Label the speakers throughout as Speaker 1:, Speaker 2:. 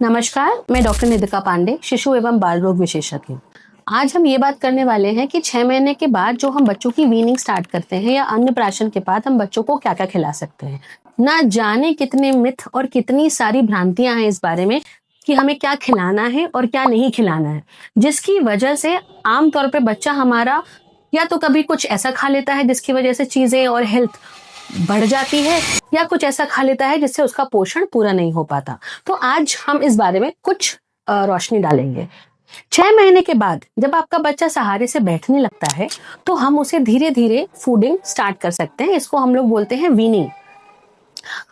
Speaker 1: नमस्कार, मैं डॉक्टर निधिका पांडे, शिशु एवं बाल रोग विशेषज्ञ। आज हम ये बात करने वाले हैं कि 6 महीने के बाद जो हम बच्चों की वीनिंग स्टार्ट करते हैं या अन्नप्राशन के बाद हम बच्चों को क्या क्या खिला सकते हैं। ना जाने कितने मिथ और कितनी सारी भ्रांतियां हैं इस बारे में कि हमें क्या खिलाना है और क्या नहीं खिलाना है, जिसकी वजह से आमतौर पे बच्चा हमारा या तो कभी कुछ ऐसा खा लेता है जिसकी वजह से चीजें और हेल्थ बढ़ जाती है, या कुछ ऐसा खा लेता है जिससे उसका पोषण पूरा नहीं हो पाता। तो आज हम इस बारे में कुछ रोशनी डालेंगे। 6 महीने के बाद जब आपका बच्चा सहारे से बैठने लगता है तो हम उसे धीरे धीरे फूडिंग स्टार्ट कर सकते हैं। इसको हम लोग बोलते हैं वीनिंग।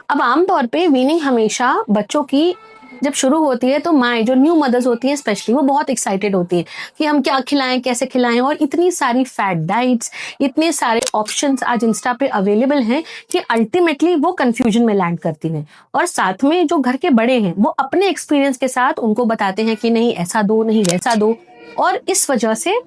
Speaker 1: अब आमतौर पे वीनिंग हमेशा बच्चों की जब शुरू होती है तो माएँ जो न्यू मदर्स होती हैं स्पेशली, वो बहुत एक्साइटेड होती है कि हम क्या खिलाएं, कैसे खिलाएं, और इतनी सारी फैट डाइट्स, इतने सारे ऑप्शंस आज इंस्टा पे अवेलेबल हैं कि अल्टीमेटली वो कंफ्यूजन में लैंड करती हैं। और साथ में जो घर के बड़े हैं वो अपने एक्सपीरियंस के साथ उनको बताते हैं कि नहीं ऐसा दो, नहीं वैसा दो, और इस वजह से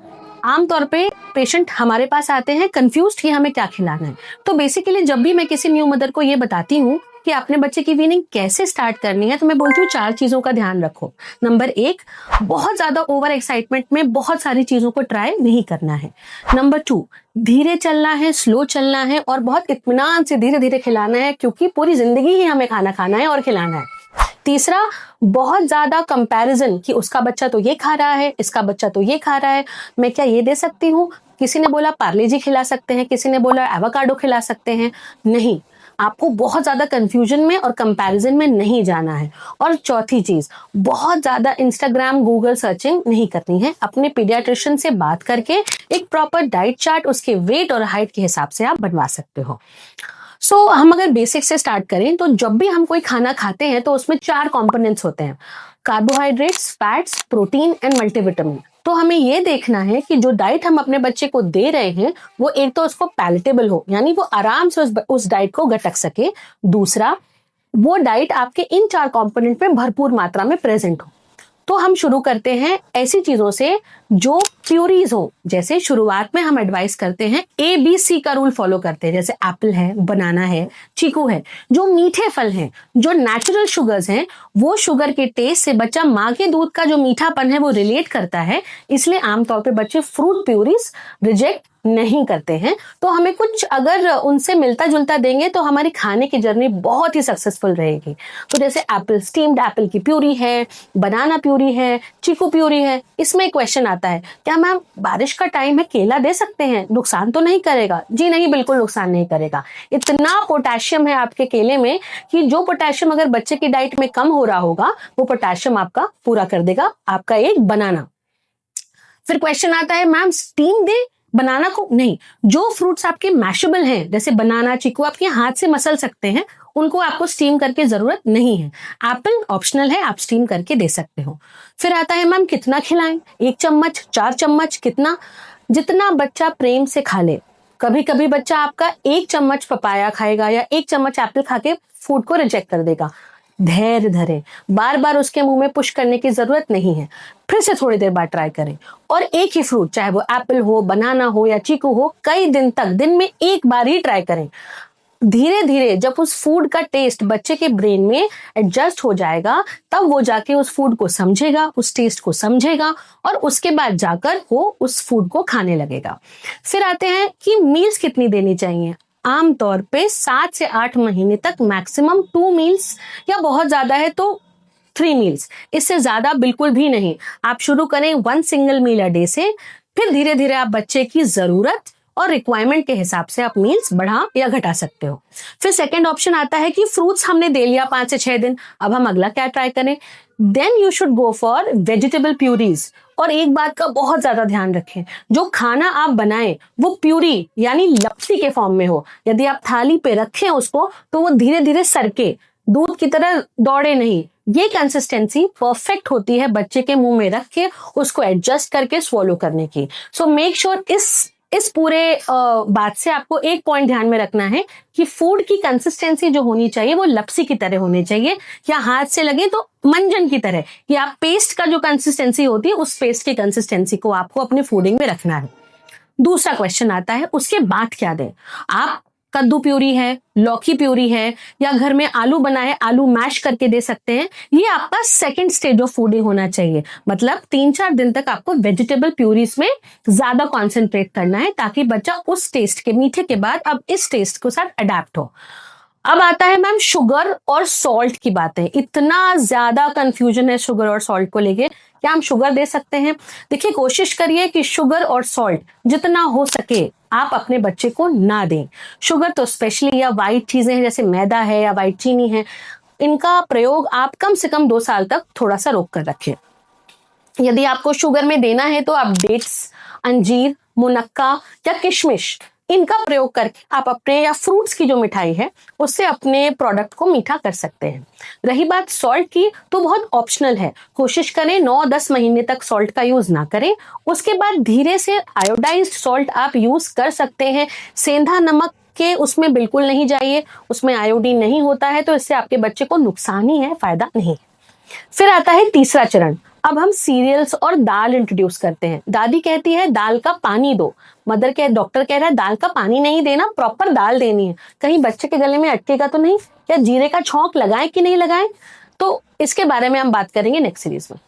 Speaker 1: आमतौर पे पेशेंट हमारे पास आते हैं कंफ्यूज्ड कि हमें क्या खिलाना है। तो बेसिकली जब भी मैं किसी न्यू मदर को ये बताती हूँ कि अपने बच्चे की वीनिंग कैसे स्टार्ट करनी है तो मैं बोलती हूँ 4 चीजों का ध्यान रखो। नंबर 1, बहुत ज्यादा ओवर एक्साइटमेंट में बहुत सारी चीजों को ट्राई नहीं करना है। नंबर 2, धीरे चलना है, स्लो चलना है और बहुत इत्मीनान से धीरे धीरे खिलाना है, क्योंकि पूरी जिंदगी ही हमें खाना खाना है और खिलाना है। तीसरा, बहुत ज्यादा कंपैरिजन कि उसका बच्चा तो ये खा रहा है, इसका बच्चा तो ये खा रहा है, मैं क्या ये दे सकती हूँ। किसी ने बोला पार्ले जी खिला सकते हैं, किसी ने बोला एवोकाडो खिला सकते हैं। नहीं, आपको बहुत ज्यादा कंफ्यूजन में और कंपैरिजन में नहीं जाना है। और चौथी चीज, बहुत ज्यादा इंस्टाग्राम गूगल सर्चिंग नहीं करनी है। अपने पीडियाट्रिशियन से बात करके एक प्रॉपर डाइट चार्ट उसके वेट और हाइट के हिसाब से आप बनवा सकते हो। हम अगर बेसिक से स्टार्ट करें तो जब भी हम कोई खाना खाते हैं तो उसमें 4 कंपोनेंट्स होते हैं: carbohydrates, fats, protein and multivitamin. तो हमें ये देखना है कि जो डाइट हम अपने बच्चे को दे रहे हैं वो एक तो उसको पैलेटेबल हो, यानी वो आराम से उस डाइट को गटक सके। दूसरा, वो डाइट आपके इन 4 कंपोनेंट में भरपूर मात्रा में प्रेजेंट हो। तो हम शुरू करते हैं ऐसी चीजों से जो प्यूरीज हो। जैसे शुरुआत में हम एडवाइस करते हैं ABC का रूल फॉलो करते हैं, जैसे एप्पल है, बनाना है, चीकू है। जो मीठे फल हैं, जो नेचुरल शुगर्स हैं, वो शुगर के टेस्ट से बच्चा माँ के दूध का जो मीठापन है वो रिलेट करता है, इसलिए आमतौर पे बच्चे फ्रूट प्यूरीज रिजेक्ट नहीं करते हैं। तो हमें कुछ अगर उनसे मिलता जुलता देंगे तो हमारी खाने की जर्नी बहुत ही सक्सेसफुल रहेगी। तो जैसे एप्पल, स्टीम्ड एप्पल की प्यूरी है, बनाना प्यूरी है, चीकू प्यूरी है। इसमें क्वेश्चन आता है, क्या मैम बारिश का टाइम है, केला दे सकते हैं, नुकसान तो नहीं करेगा? जी नहीं, बिल्कुल नुकसान नहीं करेगा। इतना पोटेशियम है आपके केले में कि जो पोटेशियम अगर बच्चे की डाइट में कम हो रहा होगा वो पोटेशियम आपका पूरा कर देगा आपका एक बनाना। फिर क्वेश्चन आता है, मैम स्टीम दे बनाना को? नहीं, जो फ्रूट्स आपके मैशेबल हैं जैसे बनाना, चीकू, आपके हाथ से मसल सकते हैं, उनको आपको स्टीम करके जरूरत नहीं है। एप्पल ऑप्शनल है, आप स्टीम करके दे सकते हो। फिर आता है, मैम कितना खिलाएं? 1 चम्मच, 4 चम्मच, कितना? जितना बच्चा प्रेम से खा ले। कभी कभी बच्चा आपका 1 चम्मच पपाया खाएगा या 1 चम्मच एप्पल खा के फूड को रिजेक्ट कर देगा। धैर्य धरें, बार बार उसके मुंह में पुश करने की जरूरत नहीं है। फिर से थोड़ी देर बाद ट्राई करें, और एक ही फ्रूट, चाहे वो एप्पल हो, बनाना हो या चीकू हो, कई दिन तक दिन में एक बार ही ट्राई करें। धीरे धीरे जब उस फूड का टेस्ट बच्चे के ब्रेन में एडजस्ट हो जाएगा तब वो जाके उस फूड को समझेगा, उस टेस्ट को समझेगा, और उसके बाद जाकर वो उस फूड को खाने लगेगा। फिर आते हैं कि मील्स कितनी देनी चाहिए। आमतौर पे 7 से 8 महीने तक मैक्सिमम 2 मील्स, या बहुत ज्यादा है तो 3 मील्स, इससे ज्यादा बिल्कुल भी नहीं। आप शुरू करें 1 सिंगल मील अ डे से, फिर धीरे धीरे आप बच्चे की जरूरत और रिक्वायरमेंट के हिसाब से आप मील्स बढ़ा या घटा सकते हो। फिर सेकंड ऑप्शन आता है कि फ्रूट्स हमने दे लिया 5 से 6 दिन, अब हम अगला क्या ट्राई करें? Then you should go for vegetable purees. और एक बात का बहुत ज्यादा ध्यान रखें, जो खाना आप बनाएं वो प्यूरी यानी लपसी के फॉर्म में हो। यदि आप थाली पे रखें उसको तो वो धीरे धीरे सरके, दूध की तरह दौड़े नहीं। ये कंसिस्टेंसी परफेक्ट होती है बच्चे के मुंह में रख के उसको एडजस्ट करके स्वॉलो करने की। सो मेक श्योर इस पूरे बात से आपको एक पॉइंट ध्यान में रखना है कि फूड की कंसिस्टेंसी जो होनी चाहिए वो लपसी की तरह होनी चाहिए, या हाथ से लगे तो मंजन की तरह, कि आप पेस्ट का जो कंसिस्टेंसी होती है उस पेस्ट की कंसिस्टेंसी को आपको अपने फूडिंग में रखना है। दूसरा क्वेश्चन आता है, उसके बाद क्या दें? आप कद्दू प्यूरी है, लौकी प्यूरी है, या घर में आलू बना है, आलू मैश करके दे सकते हैं। ये आपका सेकंड स्टेज ऑफ फूडिंग होना चाहिए। मतलब 3-4 दिन तक आपको वेजिटेबल प्यूरीज में ज्यादा कॉन्सेंट्रेट करना है, ताकि बच्चा उस टेस्ट के, मीठे के बाद अब इस टेस्ट के साथ अडेप्ट हो। अब आता है मैम शुगर और सॉल्ट की बातें। इतना ज्यादा कंफ्यूजन है शुगर और सॉल्ट को लेके। क्या हम शुगर दे सकते हैं? देखिए, कोशिश करिए कि शुगर और सॉल्ट जितना हो सके आप अपने बच्चे को ना दें। शुगर तो स्पेशली, या वाइट चीजें हैं जैसे मैदा है या वाइट चीनी है, इनका प्रयोग आप कम से कम 2 साल तक थोड़ा सा रोक कर रखें। यदि आपको शुगर में देना है तो आप डेट्स, अंजीर, मुनक्का या किशमिश, इनका प्रयोग करके आप अपने, या फ्रूट्स की जो मिठाई है उससे अपने प्रोडक्ट को मीठा कर सकते हैं। रही बात सॉल्ट की, तो बहुत ऑप्शनल है। कोशिश करें 9-10 महीने तक सॉल्ट का यूज ना करें। उसके बाद धीरे से आयोडाइज्ड सॉल्ट आप यूज कर सकते हैं। सेंधा नमक के उसमें बिल्कुल नहीं जाइए, उसमें आयोडीन नहीं होता है, तो इससे आपके बच्चे को नुकसान ही है, फायदा नहीं। फिर आता है तीसरा चरण। अब हम सीरियल्स और दाल इंट्रोड्यूस करते हैं। दादी कहती है दाल का पानी दो, डॉक्टर कह रहा है दाल का पानी नहीं देना, प्रॉपर दाल देनी है। कहीं बच्चे के गले में अटकेगा तो नहीं? या जीरे का छौंक लगाएं कि नहीं लगाएं? तो इसके बारे में हम बात करेंगे नेक्स्ट सीरीज में।